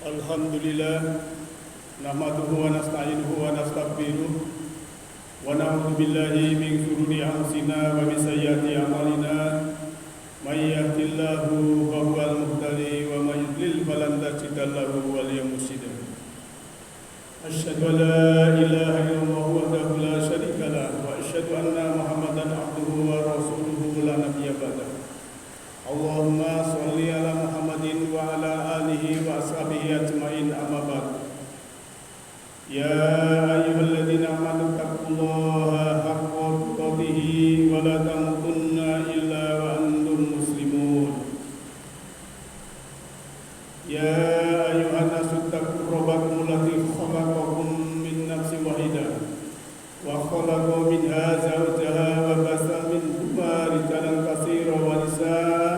Alhamdulillah nahmaduhu wa nasta'inuhu wa nastaghfiruh wa na'udzu billahi min shururi anfusina wa min sayyiati a'malina may yahdihillahu fahuwal muhtadi wa may yudlil falan tajida lahu waliyyan mursyida. Asyhadu an la ilaha illallah wahdahu la syarika lah wa asyhadu anna Muhammadan abduhu wa rasuluhu la nabiyya ba'dahu. Allahumma sholli ala Muhammadin wa ala alihi wa ashabihi ajmain, amma ba'd. Ya ayyuhalladzina amanu taqullaha haqqa tuqatih wa la tamutunna illa wa antum muslimun. Ya ayyuhan nasu taqu rabbakum alladzi khalaqakum min nafsin wahidah wa khalaqa minha zawjaha wa basa minhuma rijalan katsiran wa nisaa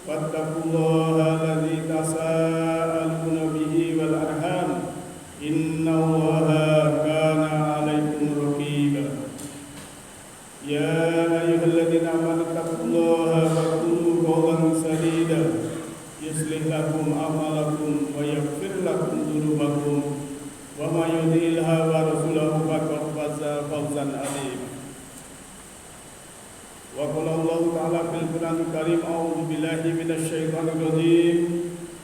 wattaqullaha alladzi tasaaluna bihi wal arham innallaha kana 'alaikum raqiba. Ya ayyuhalladzina amanu taqullaha wa qulu qawlan sadida yuslih lakum a'malakum wa yaghfir lakum dzunubakum wa may yuti'illah wa rasulahu faqad faza fawzan 'azima. Wa qala Allah ta'ala fil Qur'anil Karim, a'udzu billahi minasy syaithanir rajim.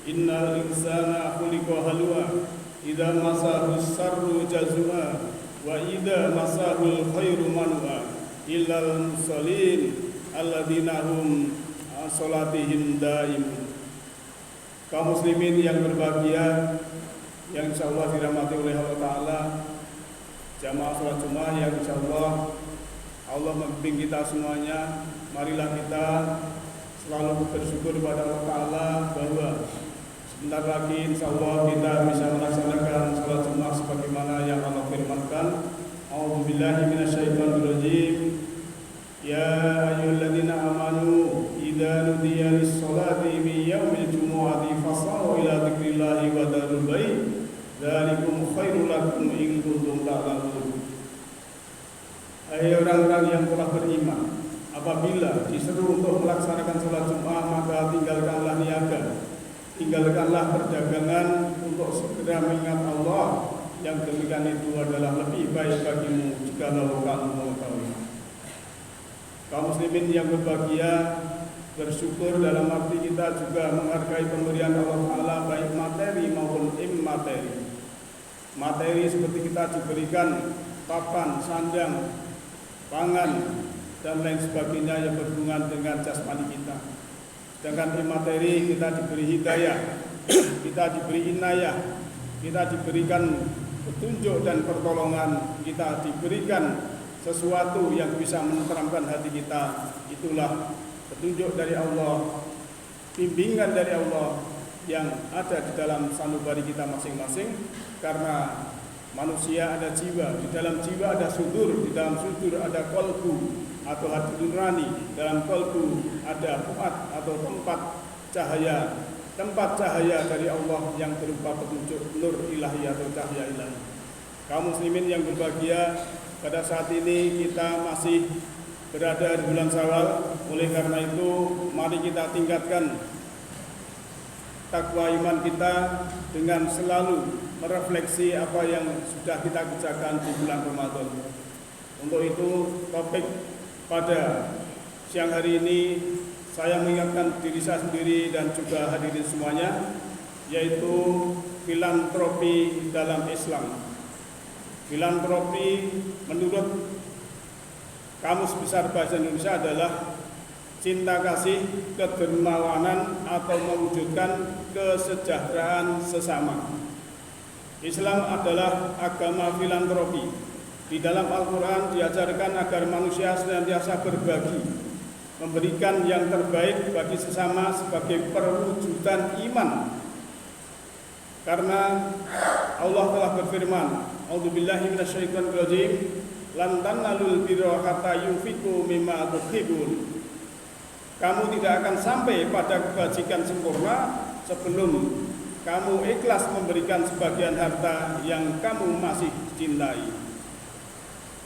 Innal insana khuliqa halwa idza masahu syarru jazua wa idza masahu khairu manua illal musallin alladzina hum salatihim daimun. Kaum muslimin yang berbahagia, yang insyaallah dirahmati oleh Allah Ta'ala, jamaah salat Jumat yang insyaallah Allah membimbing kita semuanya. Marilah kita selalu bersyukur kepada Allah Ta'ala bahwa sebentar lagi insyaallah kita bisa melaksanakan salat Jumat sebagaimana yang Allah firmankan. A'udzubillahi minasyaitonirrajim. Ya ayyuhalladzina amanu idza nudiya lis-sholati min yaumil jumu'ati fas'au ila dzikrillahi wa dzarul bai' dzalikum khairul lakum in kuntum ta'lamun. Hai orang-orang yang telah beriman, apabila diseru untuk melaksanakan salat Jumat, maka tinggalkanlah niaga, tinggalkanlah perdagangan untuk segera mengingat Allah. Yang demikian itu adalah lebih baik bagimu jika kamu mengetahui. Kaum muslimin yang berbahagia, bersyukur dalam arti kita juga menghargai pemberian Allah Ta'ala baik materi maupun immateri. Materi seperti kita diberikan papan, sandang, pangan dan lain sebagainya yang berhubungan dengan jasmani kita. Sedangkan materi kita diberi hidayah, kita diberi inayah, kita diberikan petunjuk dan pertolongan, kita diberikan sesuatu yang bisa menenteramkan hati kita. Itulah petunjuk dari Allah, bimbingan dari Allah yang ada di dalam sanubari kita masing-masing. Karena manusia ada jiwa, di dalam jiwa ada sudur, di dalam sudur ada qalbu atau hati nurani, dalam qalbu ada fuad atau tempat cahaya dari Allah yang berupa petunjuk nur ilahi atau cahaya ilahi. Kaum muslimin yang berbahagia, pada saat ini kita masih berada di bulan Syawal. Oleh karena itu mari kita tingkatkan takwa iman kita dengan selalu merefleksi apa yang sudah kita kerjakan di bulan Ramadan. Untuk itu topik pada siang hari ini saya mengingatkan diri saya sendiri dan juga hadirin semuanya, yaitu filantropi dalam Islam. Filantropi menurut Kamus Besar Bahasa Indonesia adalah cinta kasih, kedermawanan atau mewujudkan kesejahteraan sesama. Islam adalah agama filantropi. Di dalam Al-Quran diajarkan agar manusia senantiasa berbagi, memberikan yang terbaik bagi sesama sebagai perwujudan iman. Karena Allah telah berfirman, a'udzubillahi minasyaitonir rajim, lan tanalul birra hatta yunfiqu mimma tuhibbun. Kamu tidak akan sampai pada kebajikan sempurna sebelum kamu ikhlas memberikan sebagian harta yang kamu masih cintai.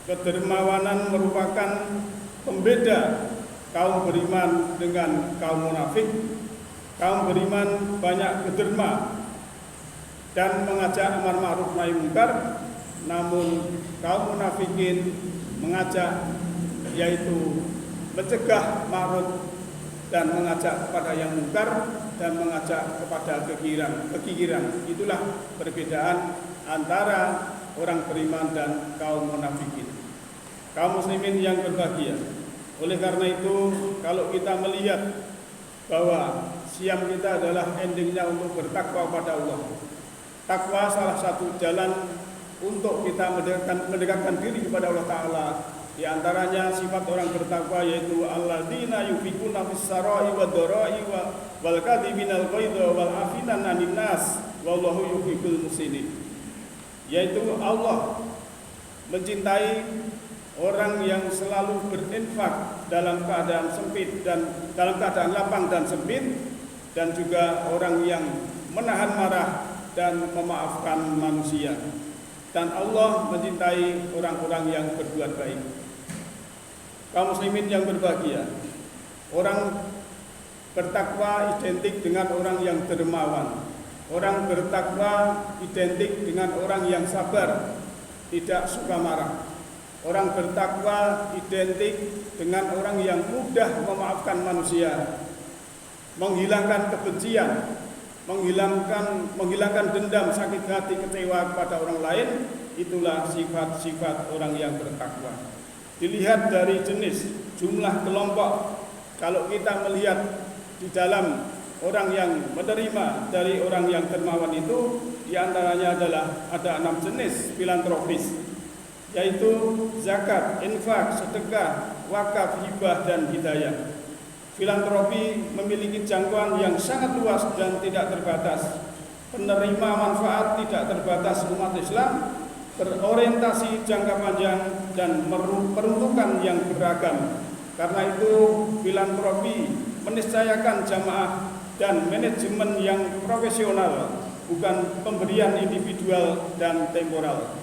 Kedermawanan merupakan pembeda kaum beriman dengan kaum munafik. Kaum beriman banyak kederma, dan mengajak amar ma'ruf nahi munkar, namun kaum munafikin mengajak yaitu mencegah ma'ruf dan mengajak kepada yang munkar dan mengajak kepada kegigiran. Itulah perbedaan antara orang beriman dan kaum munafikin. Kaum muslimin yang berbahagia. Oleh karena itu, kalau kita melihat bahwa siam kita adalah endingnya untuk bertakwa kepada Allah. Takwa salah satu jalan untuk kita mendekatkan diri kepada Allah Ta'ala. Di antaranya sifat orang bertakwa yaitu alladzina yunfiquna fis sarai wad dharai wal kadhiminal ghaidha wal afina 'anil nas wallahu yuhibbul muhsinin. Yaitu Allah mencintai orang yang selalu berinfak dalam keadaan sempit dan dalam keadaan lapang dan sempit, dan juga orang yang menahan marah dan memaafkan manusia. Dan Allah mencintai orang-orang yang berbuat baik. Kaum muslimin yang berbahagia, orang bertakwa identik dengan orang yang dermawan. Orang bertakwa identik dengan orang yang sabar, tidak suka marah. Orang bertakwa identik dengan orang yang mudah memaafkan manusia, menghilangkan kebencian, menghilangkan dendam, sakit hati, kecewa kepada orang lain. Itulah sifat-sifat orang yang bertakwa. Dilihat dari jenis, jumlah kelompok. Kalau kita melihat di dalam orang yang menerima dari orang yang dermawan itu, diantaranya adalah ada 6 jenis filantropis, yaitu zakat, infak, sedekah, wakaf, hibah, dan hidayah. Filantropi memiliki jangkauan yang sangat luas dan tidak terbatas. Penerima manfaat tidak terbatas umat Islam, berorientasi jangka panjang dan peruntukan yang beragam. Karena itu filantropi meniscayakan jamaah dan manajemen yang profesional, bukan pemberian individual dan temporal.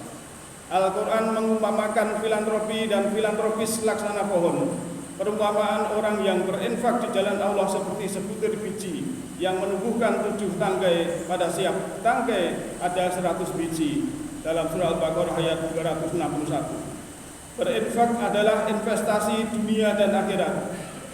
Al-Quran mengumpamakan filantropi dan filantropis laksana pohon. Perumpamaan orang yang berinfak di jalan Allah seperti sebutir biji yang menumbuhkan 7 tangkai, pada setiap tangkai ada 100 biji. Dalam surah Al-Baqarah ayat 261. Berinfak adalah investasi dunia dan akhirat.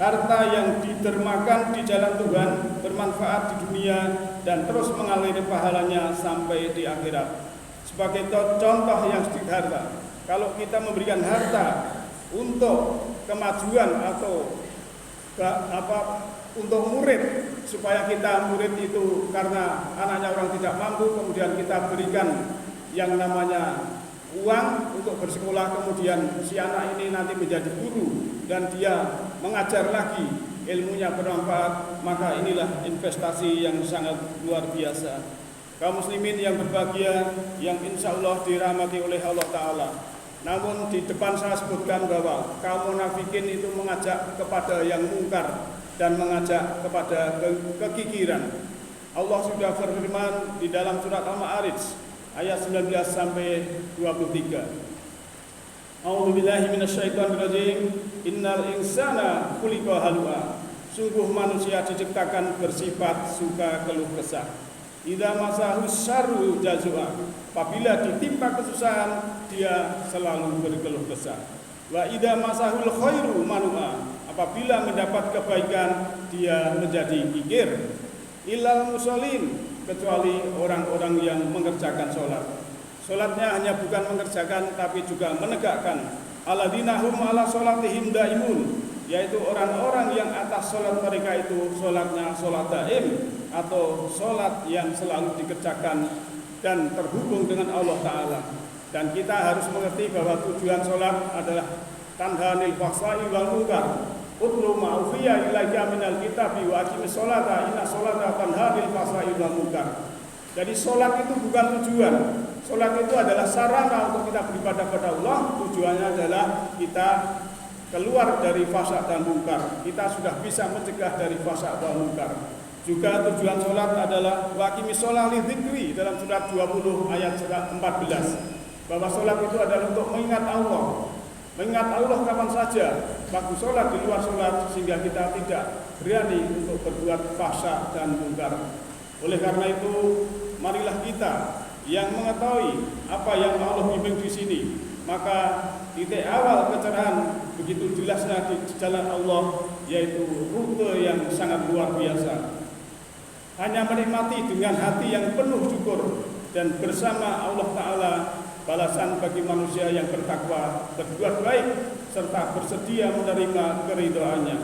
Harta yang didermakan di jalan Tuhan bermanfaat di dunia dan terus mengalir pahalanya sampai di akhirat. Sebagai contoh yang sederhana, kalau kita memberikan harta untuk kemajuan atau untuk murid, supaya kita murid itu karena anaknya orang tidak mampu, kemudian kita berikan yang namanya uang untuk bersekolah, kemudian si anak ini nanti menjadi guru dan dia mengajar lagi, ilmunya bermanfaat, maka inilah investasi yang sangat luar biasa. Kaum muslimin yang berbahagia, yang insya Allah dirahmati oleh Allah Ta'ala. Namun di depan saya sebutkan bahwa kaum munafikin itu mengajak kepada yang mungkar dan mengajak kepada kegigiran. Allah sudah berfirman di dalam surat Al-Ma'arij ayat 19 sampai 23. A'udzubillahi minasyaitonirrajim. Innal insana khuliqa halu'a. Sungguh manusia diciptakan bersifat suka keluh kesah. Idza masahu syarru jazua. Apabila ditimpa kesusahan, dia selalu berkeluh kesah. Wa idza masahul khairu manu'a. Apabila mendapat kebaikan, dia menjadi gigir. Illal musallin, kecuali orang-orang yang mengerjakan sholat. Sholatnya hanya bukan mengerjakan, tapi juga menegakkan. Alladzina hum ala sholatihim daimun, yaitu orang-orang yang atas sholat mereka itu sholatnya sholat daim, atau sholat yang selalu dikerjakan dan terhubung dengan Allah Ta'ala. Dan kita harus mengerti bahwa tujuan sholat adalah tanhanil fahsai wal munkar. Utlu ma'ufiya ilaika minal kitabi wa aqimis sholata inna sholata tanhanil fahsai wal munkar. Jadi sholat itu bukan tujuan. Sholat itu adalah sarana untuk kita beribadah kepada Allah. Tujuannya adalah kita keluar dari fahsya dan munkar. Kita sudah bisa mencegah dari fahsya dan munkar. Juga tujuan sholat adalah waqimis sholati dzikri dalam surat 20 ayat 14. Bahwa sholat itu adalah untuk mengingat Allah. Mengingat Allah kapan saja, waktu sholat, di luar sholat, sehingga kita tidak berani untuk berbuat fahsya dan munkar. Oleh karena itu, marilah kita yang mengetahui apa yang Allah bimbing di sini, maka titik awal pencerahan begitu jelasnya di jalan Allah, yaitu rute yang sangat luar biasa. Hanya menikmati dengan hati yang penuh syukur dan bersama Allah Ta'ala balasan bagi manusia yang bertakwa, berbuat baik, serta bersedia menerima keridhaannya.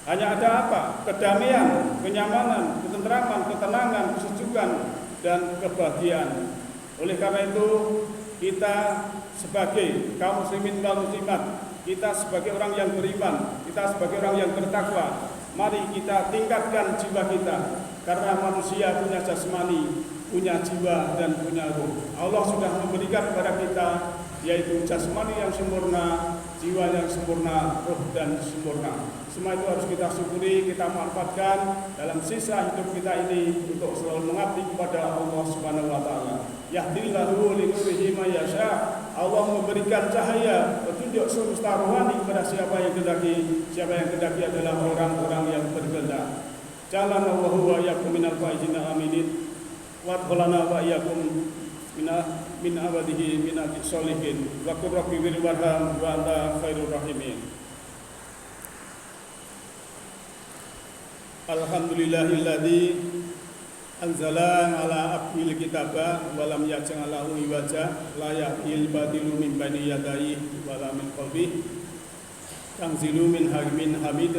Hanya ada apa? Kedamaian, kenyamanan, ketenteraman, ketenangan, kesejukan, dan kebahagiaan. Oleh karena itu, kita sebagai kaum muslimin kaum muslimat, kita sebagai orang yang beriman, kita sebagai orang yang bertakwa, mari kita tingkatkan jiwa kita, karena manusia punya jasmani, punya jiwa, dan punya ruh. Allah sudah memberikan kepada kita yaitu jasmani yang sempurna, jiwa yang sempurna, ruh dan sempurna. Semua itu harus kita syukuri, kita manfaatkan dalam sisa hidup kita ini untuk selalu mengabdi kepada Allah Subhanahu wa taala. Yahdillahu li nurihi may yasha. Allah memberikan cahaya petunjuk semesta rohani kepada siapa yang kehendaki. Siapa yang kehendaki adalah orang-orang yang berkehendak. Jalan Allahu wa iyyakum minal faizin aminin. Wa qulana wa iyyakum min abadihi min as-solihin. Wa qur rabbi wirhamhum wa anta khairur rahimin. Alhamdulillahilladzi anzala ala abdil kitabah wa lam yaj'al lahu iwaja la ya'til batilu min bani yadayhi wa la min qalbi tanzilu min hakimin hamid.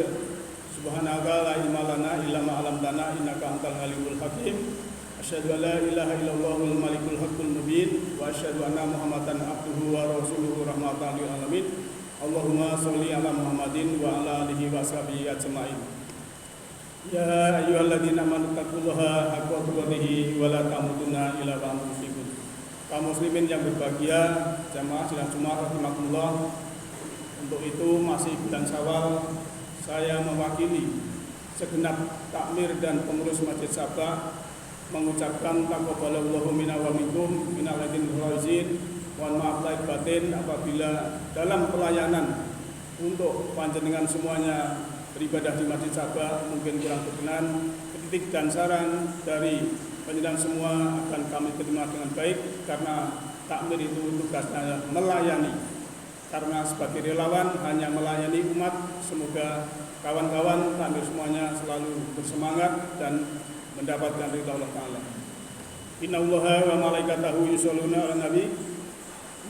Subhanaka la ilma lana illa ma 'allamtana innaka antal alimul hakim. Asyhadu an la ilaha illallahul malikul haqqul mubin wa asyhadu anna muhammadan abduhu wa rasuluhu rahmatan lil alamin. Allahumma sholli ala Muhammadin wa ala alihi wa sahbihi ajmain. Ya ayyuhalladzina amanu taqullaha haqqa tuqatih wa la tamutunna illa wa antum muslimun. Kaum muslimin yang berbahagia, jamaah sidang Jumat rahimakumullah. Untuk itu masih bulan Syawal, saya mewakili segenap takmir dan pengurus Masjid Sabah mengucapkan taqabbalallahu minna wa minkum minal aidin faizin. Mohon maaf lahir batin apabila dalam pelayanan untuk panjenengan semuanya beribadah di Masjid Sabah mungkin kurang berkenan. Kritik dan saran dari panjenengan semua akan kami terima dengan baik, karena takmir itu tugasnya melayani. Karena sebagai relawan hanya melayani umat. Semoga kawan-kawan takmir semuanya selalu bersemangat dan mendapatkan ridha Allah Ta'ala. Innallaha wa malaikatahu yusholluna 'alan nabi.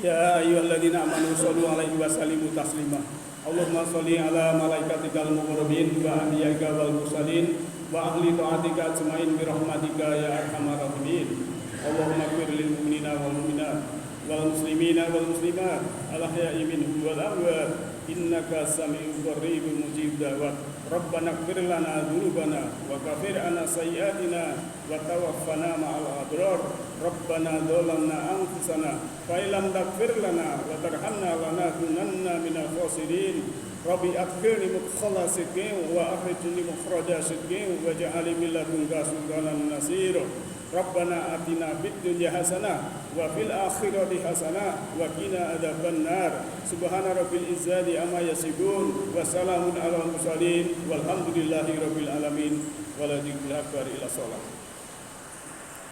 Ya ayyuhalladzina amanu shollu 'alaihi wa sallimu taslima. Allahumma sholli ala malaikatikal muqarrabin wa anbiyaika wal mursalin wa ahli ta'atika ajmain bi rahmatika ya arhamar rahimin. Allahumma ighfir lil mu'minina wal mu'minat wal muslimina wal muslimat al ahya'i minhum wal amwat innaka sami'un qaribun mujib da'wat. Rabbana ighfir lana dzunubana wa kaffir 'anna sayyi'atina wa tawaffana ma'al abrar. Rabbana dzalamna anfusana fa illam taghfir lana wa tarhamna lanakunanna minal khasirin. Rabbi adkhilni mudkhala sidqin wa akhrijni mukhraja sidqin waj'al min ladunka sultanan nasir. Rabbana atina fid dunya hasanah wa fil akhirati hasanah wa qina adzabannar. Subhana rabbil izzati amma yasifun wa salamun alal mursalin walhamdulillahi rabbil alamin. Wa la ilaha illa Allah.